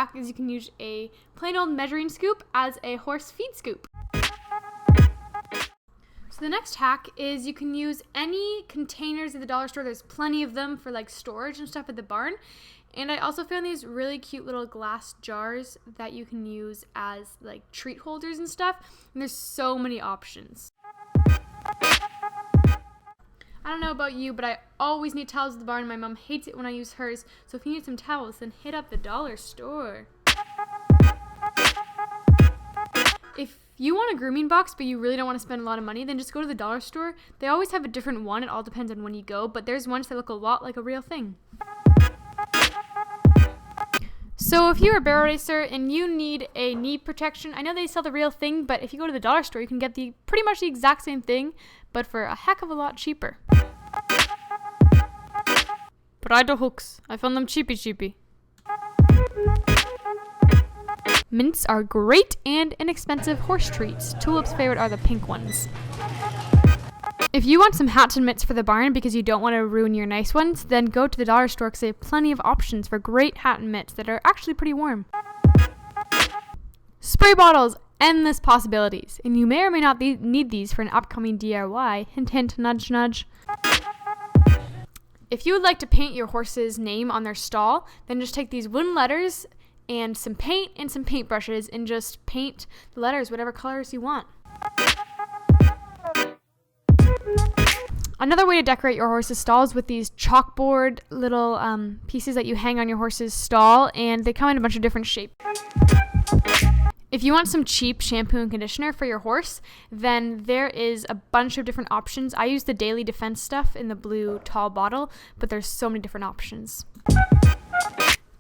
hack is you can use a plain old measuring scoop as a horse feed scoop. So the next hack is you can use any containers at the dollar store. There's plenty of them for like storage and stuff at the barn. And I also found these really cute little glass jars that you can use as like treat holders and stuff. And there's so many options. I don't know about you, but I always need towels at the barn. My mom hates it when I use hers. So if you need some towels, then hit up the dollar store. If you want a grooming box, but you really don't want to spend a lot of money, then just go to the dollar store. They always have a different one. It all depends on when you go, but there's ones that look a lot like a real thing. So if you're a barrel racer and you need a knee protection, I know they sell the real thing, but if you go to the dollar store, you can get pretty much the exact same thing, but for a heck of a lot cheaper. Bridle hooks. I found them cheapy. Mints are great and inexpensive horse treats. Tulip's favorite are the pink ones. If you want some hats and mitts for the barn because you don't want to ruin your nice ones, then go to the dollar store because they have plenty of options for great hat and mitts that are actually pretty warm. Spray bottles, endless possibilities, and you may or may not need these for an upcoming DIY. Hint, hint, nudge, nudge. If you would like to paint your horse's name on their stall, then just take these wooden letters and some paint and some paintbrushes and just paint the letters whatever colors you want. Another way to decorate your horse's stall is with these chalkboard little pieces that you hang on your horse's stall, and they come in a bunch of different shapes. If you want some cheap shampoo and conditioner for your horse, then there is a bunch of different options. I use the Daily Defense stuff in the blue tall bottle, but there's so many different options.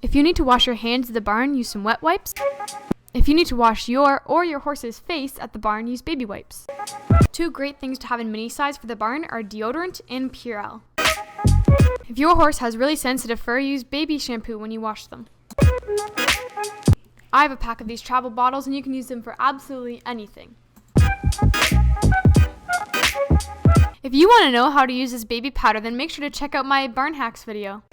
If you need to wash your hands at the barn, use some wet wipes. If you need to wash your or your horse's face at the barn, use baby wipes. Two great things to have in mini size for the barn are deodorant and Purell. If your horse has really sensitive fur, use baby shampoo when you wash them. I have a pack of these travel bottles and you can use them for absolutely anything. If you want to know how to use this baby powder, then make sure to check out my barn hacks video.